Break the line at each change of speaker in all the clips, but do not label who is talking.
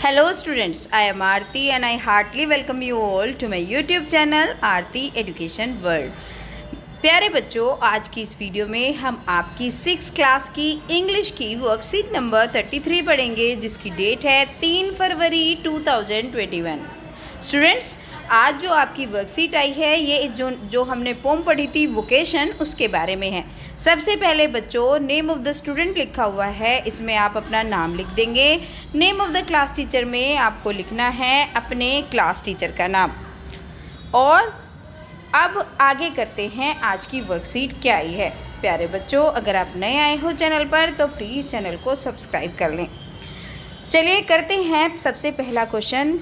Hello students, I am Aarti and I heartily welcome you all to my YouTube channel Aarti Education World। प्यारे बच्चों, आज की इस video में हम आपकी 6th क्लास की इंग्लिश की वर्कशीट नंबर 33 पढ़ेंगे, जिसकी डेट है 3 फरवरी 2021। स्टूडेंट्स, आज जो आपकी वर्कशीट आई है ये जो हमने पोम पढ़ी थी वोकेशन, उसके बारे में है। सबसे पहले बच्चों, नेम ऑफ द स्टूडेंट लिखा हुआ है, इसमें आप अपना नाम लिख देंगे। Name of the class teacher में आपको लिखना है अपने क्लास टीचर का नाम। और अब आगे करते हैं आज की वर्कशीट क्या आई है। प्यारे बच्चों, अगर आप नए आए हो चैनल पर तो प्लीज़ चैनल को सब्सक्राइब कर लें। चलिए करते हैं सबसे पहला क्वेश्चन।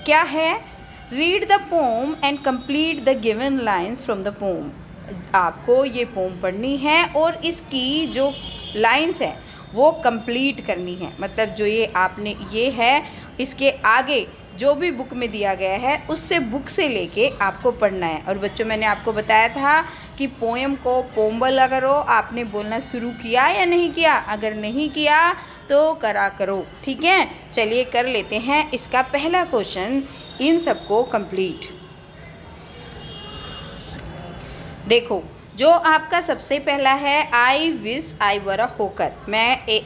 क्या है? Read the pome and complete the given lines from the pome. आपको ये पोम पढ़नी है और इसकी जो लाइन्स हैं वो कंप्लीट करनी है। मतलब जो ये है इसके आगे जो भी बुक में दिया गया है उससे बुक से लेके आपको पढ़ना है। और बच्चों, मैंने आपको बताया था कि पोएम को पोम बोला करो। आपने बोलना शुरू किया या नहीं किया? अगर नहीं किया तो करा करो, ठीक है। चलिए कर लेते हैं इसका पहला क्वेश्चन, इन सबको कंप्लीट। देखो, जो आपका सबसे पहला है, आई विश आई वर अ होकर।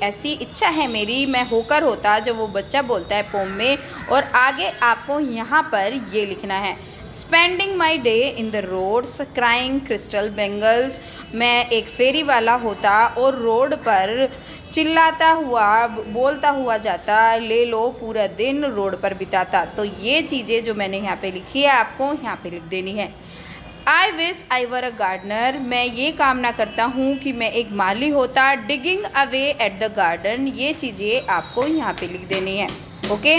ऐसी इच्छा है मेरी, मैं होकर होता, जब वो बच्चा बोलता है पोम में। और आगे आपको यहाँ पर ये लिखना है, spending my day in the roads crying crystal bangles. मैं एक फेरी वाला होता और रोड पर चिल्लाता हुआ बोलता हुआ जाता, ले लो पूरा दिन रोड पर बिताता। तो ये चीज़ें जो मैंने यहाँ पे लिखी है आपको यहाँ पे लिख देनी है। I wish I were a gardener. मैं ये कामना करता हूँ कि मैं एक माली होता। Digging away at the garden. ये चीज़ें आपको यहाँ पे लिख देनी है, ओके।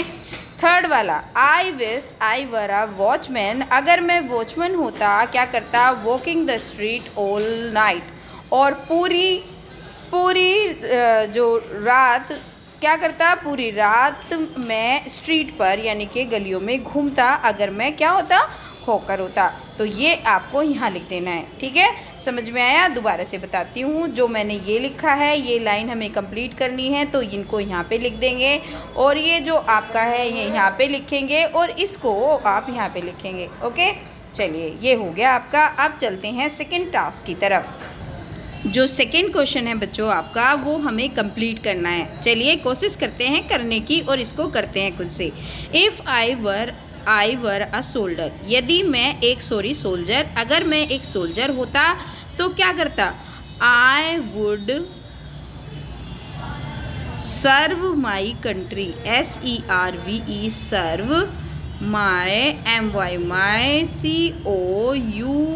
थर्ड वाला, आई wish I were a watchman. अगर मैं वॉचमैन होता, क्या करता? Walking the street all night. और पूरी जो रात क्या करता? पूरी रात मैं स्ट्रीट पर यानी कि गलियों में घूमता, अगर मैं क्या होता? होकर होता। तो ये आपको यहाँ लिख देना है, ठीक है। समझ में आया? दोबारा से बताती हूँ, जो मैंने ये लिखा है ये लाइन हमें कंप्लीट करनी है, तो इनको यहाँ पे लिख देंगे। और ये जो आपका है ये यहाँ पे लिखेंगे और इसको आप यहाँ पे लिखेंगे, ओके। चलिए, ये हो गया आपका। अब चलते हैं सेकेंड टास्क की तरफ। जो सेकेंड क्वेश्चन है बच्चों आपका, वो हमें कंप्लीट करना है। चलिए कोशिश करते हैं करने की और इसको करते हैं खुद से। If I were a soldier. यदि मैं एक सोल्जर, अगर मैं एक सोल्जर होता तो क्या करता? I would serve my country. SERVE serve, my MY COUNTRY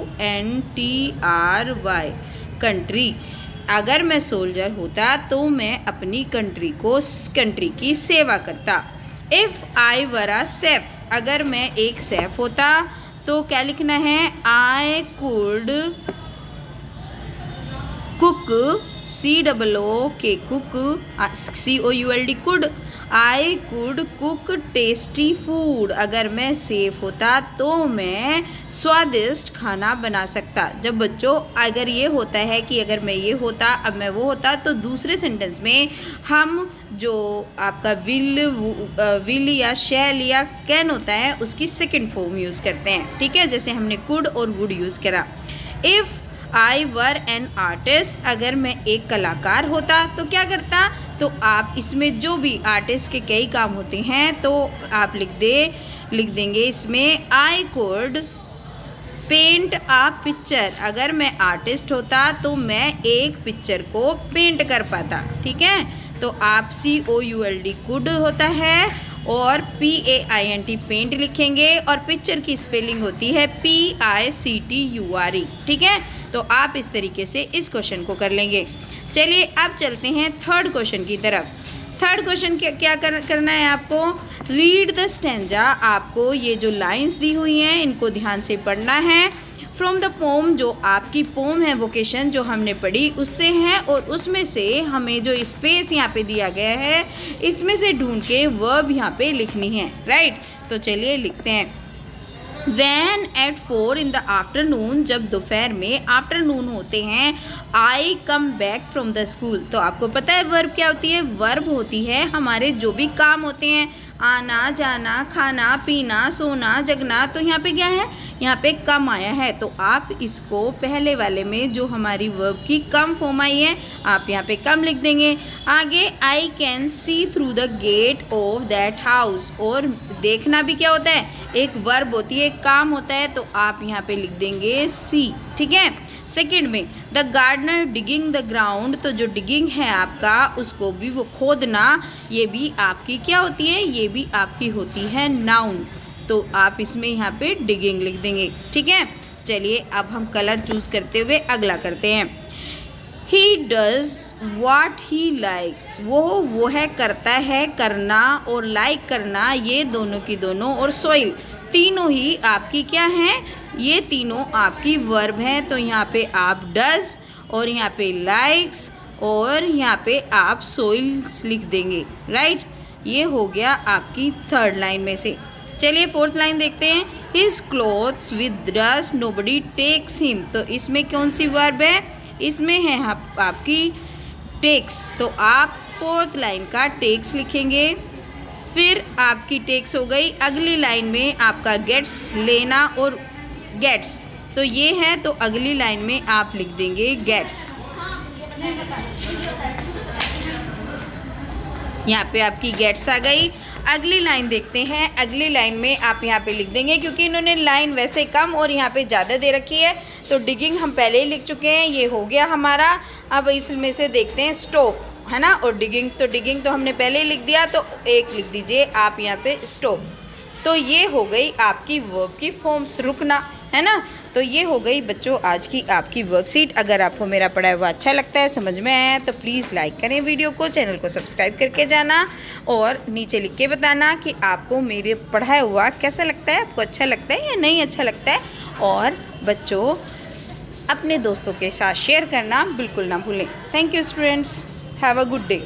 country. अगर मैं सोल्जर होता तो मैं अपनी कंट्री की सेवा करता। If I were a chef. अगर मैं एक शेफ होता तो क्या लिखना है? I could cook, COOK cook, COULD could. I could cook tasty food. अगर मैं शेफ होता तो मैं स्वादिष्ट खाना बना सकता। जब बच्चों अगर ये होता है कि अगर मैं ये होता अब मैं वो होता, तो दूसरे सेंटेंस में हम जो आपका विल या शैल या कैन होता है उसकी सेकंड फॉर्म यूज़ करते हैं, ठीक है। जैसे हमने कुड और वुड यूज़ करा। If I were an artist. अगर मैं एक कलाकार होता तो क्या करता? तो आप इसमें जो भी आर्टिस्ट के कई काम होते हैं तो आप लिख देंगे इसमें, I could paint a picture. अगर मैं आर्टिस्ट होता तो मैं एक पिक्चर को पेंट कर पाता, ठीक है। तो आप COULD कुड होता है और PAINT पेंट लिखेंगे और पिक्चर की स्पेलिंग होती है PICTURE, ठीक है। तो आप इस तरीके से इस क्वेश्चन को कर लेंगे। चलिए अब चलते हैं थर्ड क्वेश्चन की तरफ। थर्ड क्वेश्चन क्या करना है आपको? Read the stanza. आपको ये जो लाइंस दी हुई हैं इनको ध्यान से पढ़ना है। फ्रॉम द पोम, जो आपकी पोम है वोकेशन जो हमने पढ़ी उससे है, और उसमें से हमें जो स्पेस यहाँ पे दिया गया है इसमें से ढूंढ के वर्ब यहाँ पे लिखनी है, राइट। तो चलिए लिखते हैं। When at 4 in the afternoon. जब दोपहर में आफ्टरनून होते हैं। I come back from the school. तो आपको पता है वर्ब क्या होती है? वर्ब होती है हमारे जो भी काम होते हैं आना जाना, खाना पीना, सोना जगना, तो यहाँ पे क्या है, यहाँ पे कम आया है। तो आप इसको पहले वाले में जो हमारी वर्ब की कम फॉर्म आई है, आप यहाँ पे कम लिख देंगे। आगे I can see through the gate of that house, और देखना भी क्या होता है, एक वर्ब होती है, एक काम होता है, तो आप यहाँ पे लिख देंगे सी। ठीक है। सेकंड में the gardener digging the ground, तो जो डिगिंग है आपका, उसको भी वो खोदना, ये भी आपकी क्या होती है, ये भी आपकी होती है नाउन, तो आप इसमें यहाँ पे डिगिंग लिख देंगे। ठीक है। चलिए अब हम कलर चूज़ करते हुए अगला करते हैं। He does watt he likes, वो है करता है, करना और लाइक करना, ये दोनों की दोनों, और सोइल, तीनों ही आपकी क्या हैं, ये तीनों आपकी वर्ब हैं। तो यहाँ पे आप डज और यहाँ पे लाइक्स और यहाँ पे आप सोइल्स लिख देंगे। राइट, ये हो गया आपकी थर्ड लाइन में से। चलिए फोर्थ लाइन देखते हैं। His clothes with dust nobody takes him, तो इसमें कौन सी वर्ब है, इसमें है आपकी टेक्स, तो आप फोर्थ लाइन का टेक्स लिखेंगे। फिर आपकी टेक्स हो गई। अगली लाइन में आपका गेट्स, लेना और गेट्स, तो ये है, तो अगली लाइन में आप लिख देंगे गेट्स। यहाँ पे आपकी गेट्स आ गई। अगली लाइन देखते हैं। अगली लाइन में आप यहाँ पे लिख देंगे, क्योंकि इन्होंने लाइन वैसे कम और यहाँ पे ज़्यादा दे रखी है, तो डिगिंग हम पहले ही लिख चुके हैं, ये हो गया हमारा। अब इसमें से देखते हैं स्टॉप, है ना, और डिगिंग, तो डिगिंग तो हमने पहले ही लिख दिया, तो एक लिख दीजिए आप यहाँ पे स्टॉप। तो ये हो गई आपकी वर्ब की फॉर्म्स, रुकना, है ना। तो ये हो गई बच्चों आज की आपकी वर्कशीट। अगर आपको मेरा पढ़ाया हुआ अच्छा लगता है, समझ में आया, तो प्लीज़ लाइक करें वीडियो को, चैनल को सब्सक्राइब करके जाना, और नीचे लिख के बताना कि आपको मेरे पढ़ाया हुआ कैसा लगता है, आपको अच्छा लगता है या नहीं अच्छा लगता है। और बच्चों अपने दोस्तों के साथ शेयर करना बिल्कुल ना भूलें। Thank you students, have a good day.